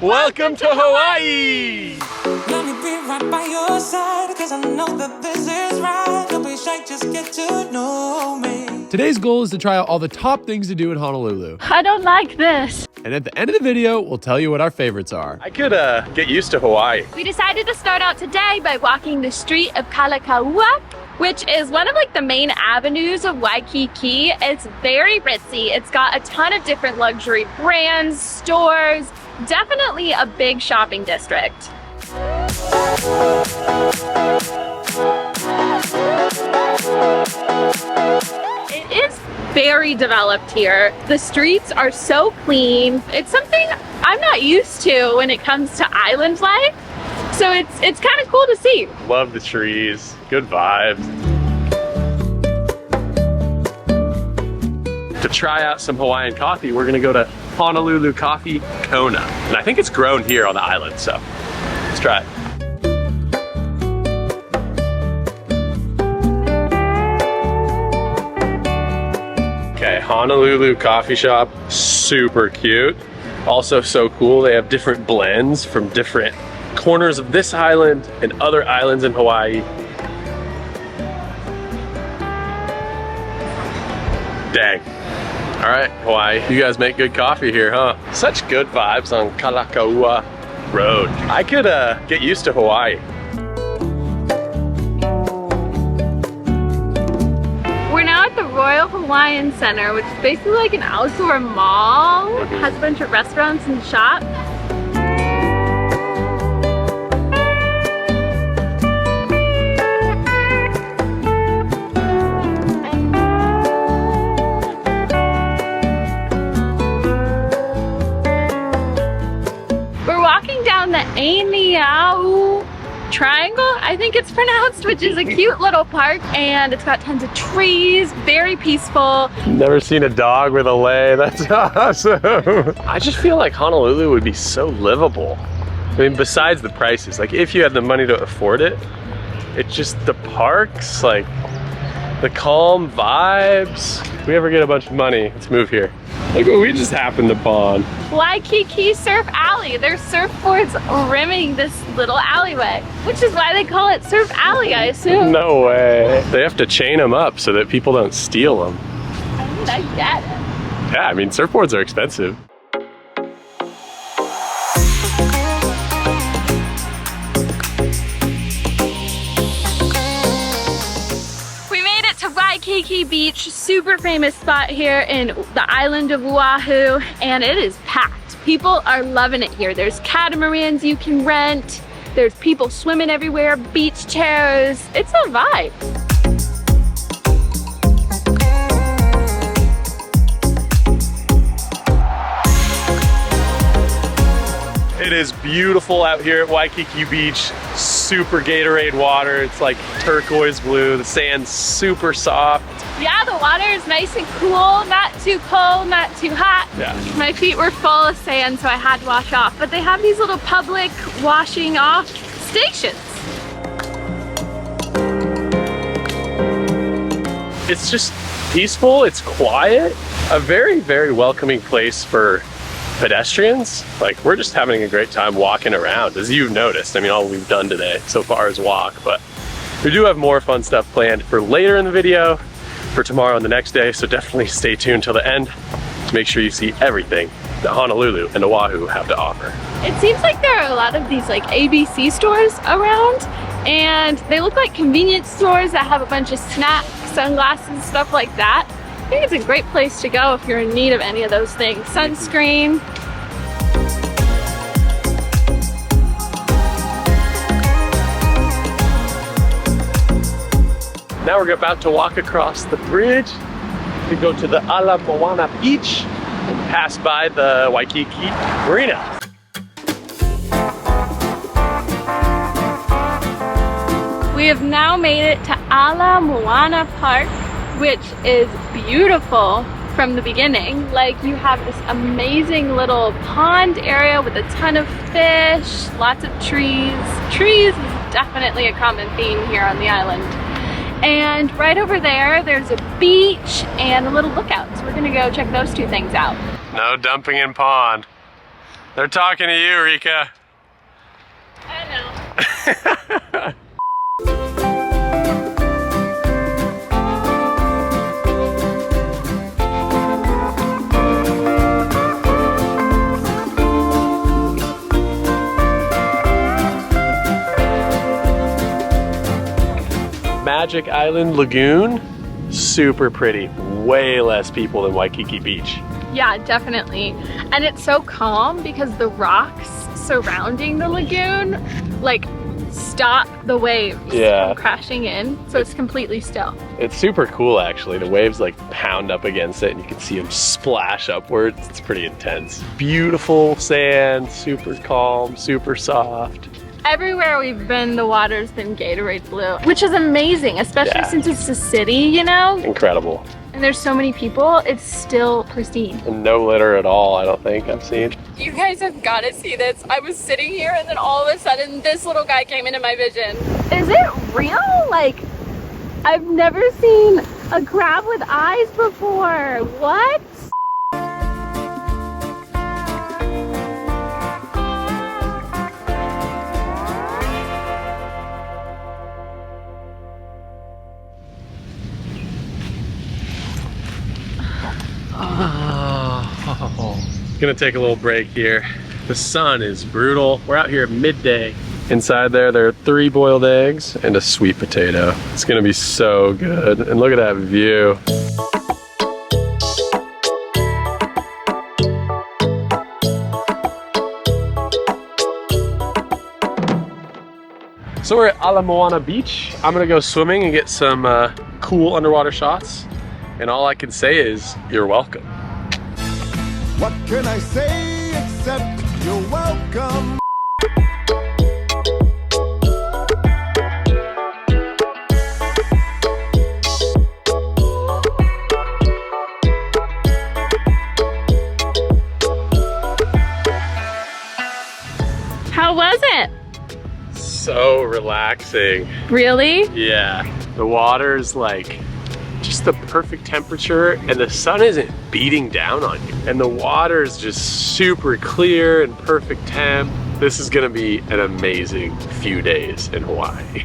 Welcome to Hawaii! Let me be right by your side, cause I know that this is right. Don't be shy, just get to know me. Today's goal is to try out all the top things to do in Honolulu. I don't like this. And at the end of the video, we'll tell you what our favorites are. I could get used to Hawaii. We decided to start out today by walking the street of Kalakaua, which is one of the main avenues of Waikiki. It's very ritzy. It's got a ton of different luxury brands, stores, definitely a big shopping district. It is very developed here. The streets are so clean. It's something I'm not used to when it comes to island life. So it's kind of cool to see. Love the trees, good vibes. To try out some Hawaiian coffee, we're gonna go to Honolulu Coffee Kona. And I think it's grown here on the island, so let's try it. Okay, Honolulu Coffee Shop, super cute. Also so cool, they have different blends from different corners of this island and other islands in Hawaii. Dang. All right, Hawaii, you guys make good coffee here, huh? Such good vibes on Kalakaua Road. I could get used to Hawaii. We're now at the Royal Hawaiian Center, which is basically like an outdoor mall. It has a bunch of restaurants and shops. Down the Aniau Triangle, I think it's pronounced, which is a cute little park, and it's got tons of trees, very peaceful. Never seen a dog with a lei, that's awesome. I just feel like Honolulu would be so livable. I mean, besides the prices, like if you had the money to afford it, it's just the parks, like the calm vibes. If we ever get a bunch of money, let's move here. Like what we just happened upon. Waikiki Surf Alley. There's surfboards rimming this little alleyway, which is why they call it Surf Alley, I assume. No way. They have to chain them up so that people don't steal them. I get it. Yeah, I mean, surfboards are expensive. Waikiki Beach, super famous spot here in the island of Oahu, and it is packed. People are loving it here. There's catamarans you can rent, there's people swimming everywhere, beach chairs. It's a vibe. It is beautiful out here at Waikiki Beach. Super Gatorade water. It's like turquoise blue. The sand's super soft. Yeah, the water is nice and cool, not too cold, not too hot. Yeah. My feet were full of sand, so I had to wash off. But they have these little public washing off stations. It's just peaceful, it's quiet. A very, very welcoming place for pedestrians. Like, we're just having a great time walking around, as you've noticed. I mean, all we've done today so far is walk, but we do have more fun stuff planned for later in the video, for tomorrow and the next day, so definitely stay tuned till the end to make sure you see everything that Honolulu and Oahu have to offer. It seems like there are a lot of these ABC stores around, and they look like convenience stores that have a bunch of snacks, sunglasses, stuff like that. I think it's a great place to go if you're in need of any of those things. Sunscreen. Now we're about to walk across the bridge to go to the Moana Beach and pass by the Waikiki Marina. We have now made it to Moana Park, which is beautiful from the beginning. Like, you have this amazing little pond area with a ton of fish, lots of trees. Trees is definitely a common theme here on the island. And right over there, there's a beach and a little lookout. So we're gonna go check those two things out. No dumping in pond. They're talking to you, Reyka. I know. Magic Island Lagoon, super pretty. Way less people than Waikiki Beach. Yeah, definitely. And it's so calm because the rocks surrounding the lagoon like stop the waves from crashing in. So it's completely still. It's super cool actually. The waves like pound up against it and you can see them splash upwards. It's pretty intense. Beautiful sand, super calm, super soft. Everywhere we've been, the water's been Gatorade blue, which is amazing, especially since it's a city, you know? Incredible. And there's so many people, it's still pristine. And no litter at all, I don't think I've seen. You guys have got to see this. I was sitting here and then all of a sudden this little guy came into my vision. Is it real? Like, I've never seen a crab with eyes before. What? Gonna take a little break here. The sun is brutal. We're out here at midday. Inside there are 3 boiled eggs and a sweet potato. It's gonna be so good. And look at that view. So we're at Moana Beach. I'm gonna go swimming and get some cool underwater shots. And all I can say is, you're welcome. What can I say except you're welcome? How was it? So relaxing. Really? Yeah. The water's like just the perfect temperature and the sun isn't beating down on you. And the water's just super clear and perfect temp. This is gonna be an amazing few days in Hawaii.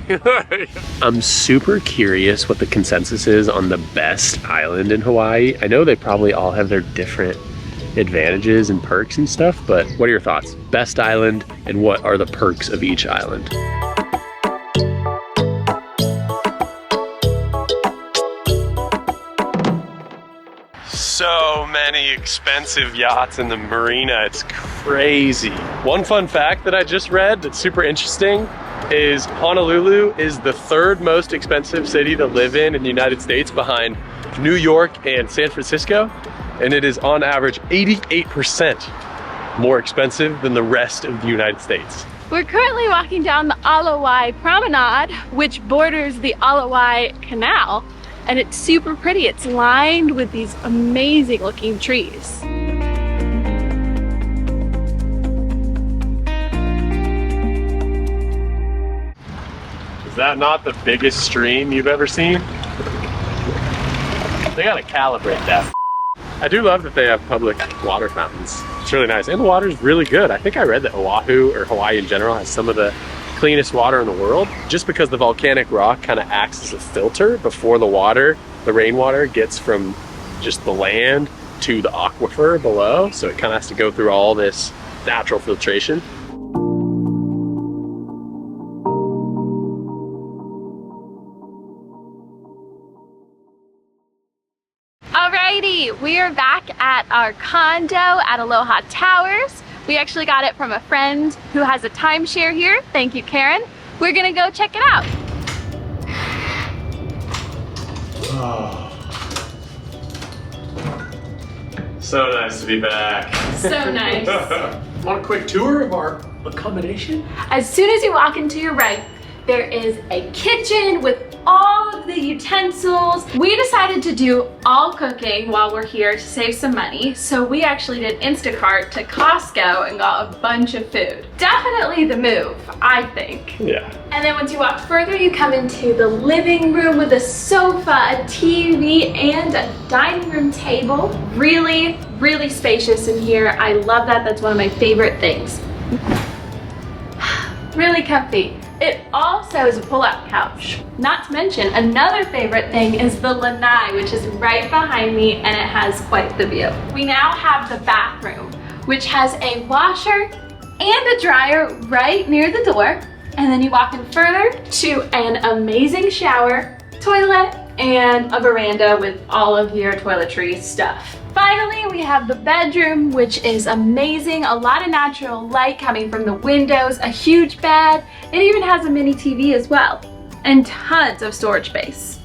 I'm super curious what the consensus is on the best island in Hawaii. I know they probably all have their different advantages and perks and stuff, but what are your thoughts? Best island and what are the perks of each island? So many expensive yachts in the marina, it's crazy. One fun fact that I just read that's super interesting is Honolulu is the 3rd most expensive city to live in the United States behind New York and San Francisco. And it is on average 88% more expensive than the rest of the United States. We're currently walking down the Alawai Promenade, which borders the Alawai Canal. And it's super pretty. It's lined with these amazing looking trees. Is that not the biggest stream you've ever seen? They gotta calibrate that. I do love that they have public water fountains. It's really nice. And the water's really good. I think I read that Oahu, or Hawaii in general, has some of the cleanest water in the world, just because the volcanic rock kind of acts as a filter before the water, the rainwater, gets from just the land to the aquifer below. So it kind of has to go through all this natural filtration. Alrighty, we are back at our condo at Aloha Towers. We actually got it from a friend who has a timeshare here. Thank you, Karen. We're gonna go check it out. So nice to be back. So nice. Want a quick tour of our accommodation? As soon as you walk into your right, There is a kitchen with all of the utensils. We decided to do all cooking while we're here to save some money. So we actually did Instacart to Costco and got a bunch of food. Definitely the move, I think. Yeah. And then once you walk further, you come into the living room with a sofa, a TV, and a dining room table. Really, really spacious in here. I love that. That's one of my favorite things. Really comfy. It also is a pull-out couch. Not to mention, another favorite thing is the lanai, which is right behind me, and it has quite the view. We now have the bathroom, which has a washer and a dryer right near the door. And then you walk in further to an amazing shower, toilet, and a veranda with all of your toiletry stuff. Finally, we have the bedroom, which is amazing. A lot of natural light coming from the windows, a huge bed. It even has a mini TV as well, and tons of storage space.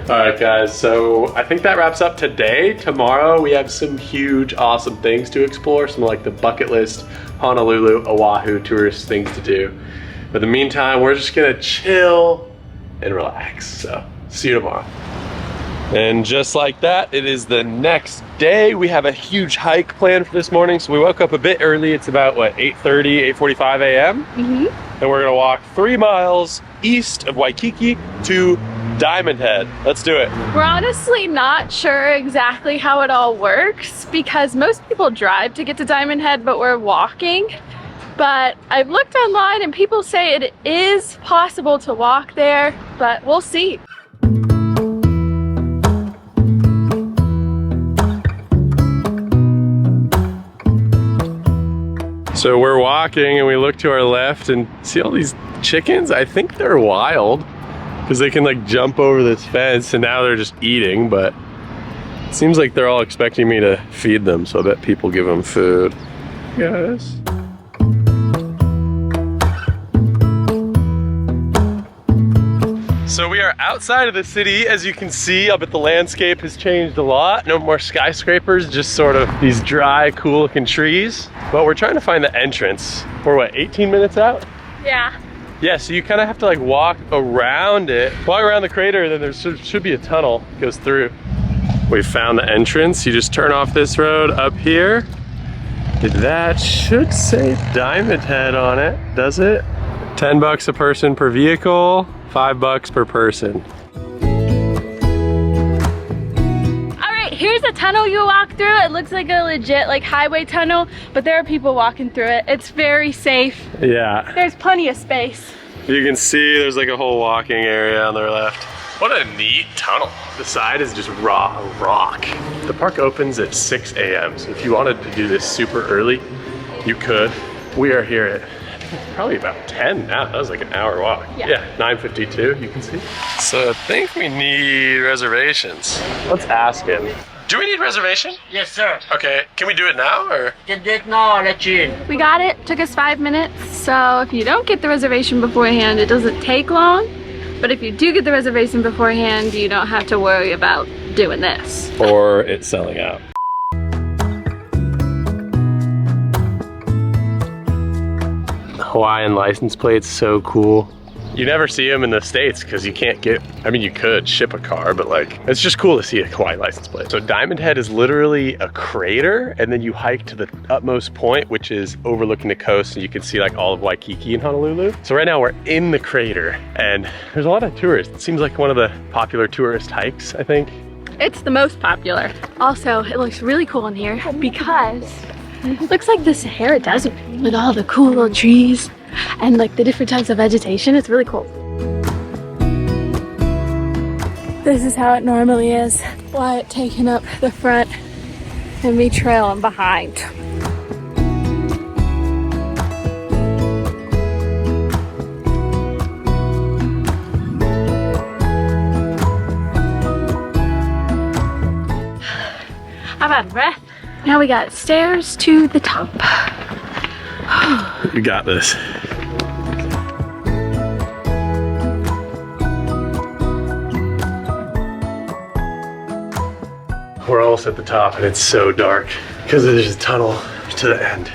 All right, guys, so I think that wraps up today. Tomorrow, we have some huge, awesome things to explore, some like the bucket list, Honolulu, Oahu tourist things to do. But in the meantime, we're just gonna chill and relax. So, see you tomorrow. And just like that, it is the next day. We have a huge hike planned for this morning. So we woke up a bit early. It's about, what, 8:30, 8:45 a.m.? And we're gonna walk 3 miles east of Waikiki to Diamond Head. Let's do it. We're honestly not sure exactly how it all works because most people drive to get to Diamond Head, but we're walking. But I've looked online and people say it is possible to walk there, but we'll see. So we're walking and we look to our left and see all these chickens. I think they're wild because they can like jump over this fence and now they're just eating, but it seems like they're all expecting me to feed them. So I bet people give them food. Yes. So we are outside of the city. As you can see, I bet the landscape has changed a lot. No more skyscrapers, just sort of these dry, cool looking trees. But we're trying to find the entrance. We're what, 18 minutes out? Yeah. Yeah, so you kind of have to like walk around it. Walk around the crater, then there should be a tunnel that goes through. We found the entrance. You just turn off this road up here. That should say Diamond Head on it, does it? $10 a person per vehicle. $5 per person. All right, here's a tunnel you walk through. It looks like a legit like highway tunnel, but there are people walking through it. It's very safe. Yeah. There's plenty of space. You can see there's like a whole walking area on their left. What a neat tunnel. The side is just raw rock. The park opens at 6 a.m. So if you wanted to do this super early, you could. We are here at probably about 10 now. That was like an hour walk. Yeah, 9:52, you can see. So I think we need reservations. Let's ask him. Do we need reservation? Yes, sir. Okay, can we do it now or? Can do it now, I'll let you in. We got it, took us 5 minutes. So if you don't get the reservation beforehand, it doesn't take long. But if you do get the reservation beforehand, you don't have to worry about doing this. Or it's selling out. Hawaiian license plates, so cool. You never see them in the States because you can't get, I mean, you could ship a car, but like, it's just cool to see a Hawaii license plate. So Diamond Head is literally a crater, and then you hike to the utmost point, which is overlooking the coast, and you can see like all of Waikiki and Honolulu. So right now we're in the crater, and there's a lot of tourists. It seems like one of the popular tourist hikes, I think. It's the most popular. Also, it looks really cool in here because it looks like the Sahara Desert with all the cool little trees and like the different types of vegetation. It's really cool. This is how it normally is. Wyatt taking up the front and me trailing behind. I'm out of breath. Now we got stairs to the top. You got this. We're almost at the top and it's so dark because there's a tunnel to the end.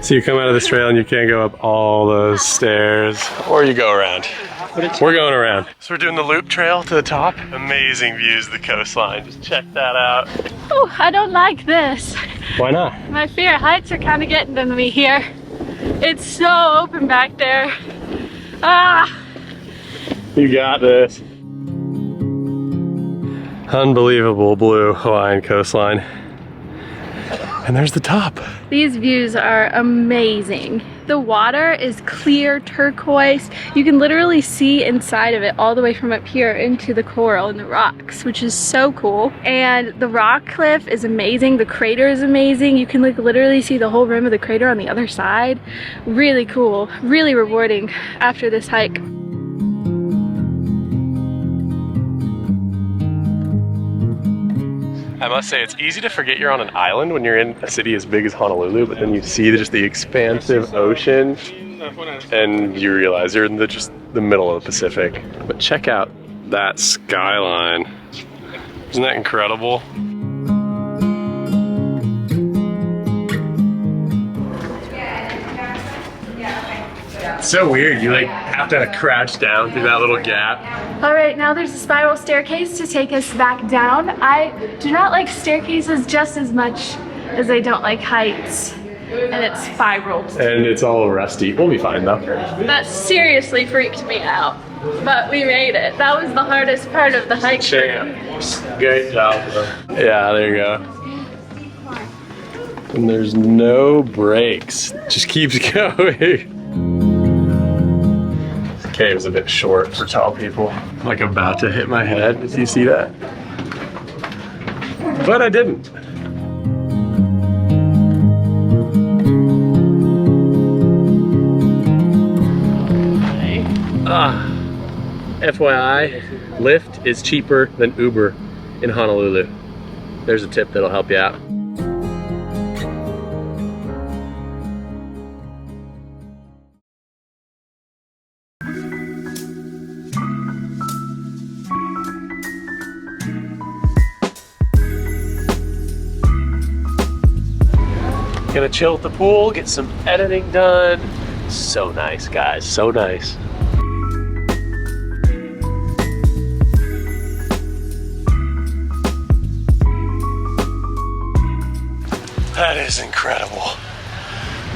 So you come out of this trail and you can't go up all those stairs, or you go around. We're going around. So we're doing the loop trail to the top. Amazing views of the coastline. Just check that out. Oh, I don't like this. Why not? My fear of heights are kind of getting to me here. It's so open back there. Ah! You got this. Unbelievable blue Hawaiian coastline. And there's the top. These views are amazing. The water is clear turquoise. You can literally see inside of it all the way from up here into the coral and the rocks, which is so cool. And the rock cliff is amazing. The crater is amazing. You can like literally see the whole rim of the crater on the other side. Really cool, really rewarding after this hike. I must say, it's easy to forget you're on an island when you're in a city as big as Honolulu, but then you see just the expansive ocean and you realize you're in just the middle of the Pacific. But check out that skyline. Isn't that incredible? It's so weird, you like have to crouch down through that little gap. All right, now there's a spiral staircase to take us back down. I do not like staircases just as much as I don't like heights. And it spirals. And it's all rusty. We'll be fine though. That seriously freaked me out. But we made it. That was the hardest part of the hike. Great job, bro. Yeah, there you go. And there's no brakes. Just keeps going. This cave is a bit short for tall people. I'm like about to hit my head. Did you see that? But I didn't. FYI, Lyft is cheaper than Uber in Honolulu. There's a tip that'll help you out. Gonna chill at the pool, get some editing done. So nice, guys, so nice. That is incredible.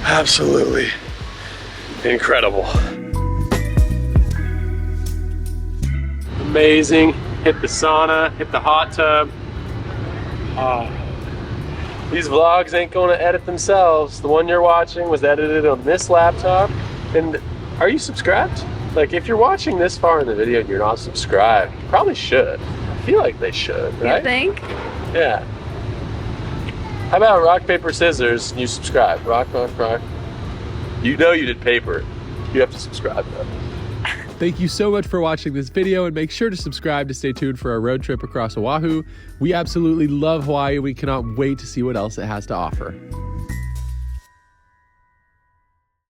Absolutely incredible. Amazing. Hit the sauna, hit the hot tub. These vlogs ain't gonna edit themselves. The one you're watching was edited on this laptop. And are you subscribed? Like, if you're watching this far in the video and you're not subscribed, you probably should. I feel like they should, right? You think? Yeah. How about rock, paper, scissors, and you subscribe? Rock, rock, rock. You know you did paper. You have to subscribe though. Thank you so much for watching this video, and make sure to subscribe to stay tuned for our road trip across Oahu. We absolutely love Hawaii. We cannot wait to see what else it has to offer.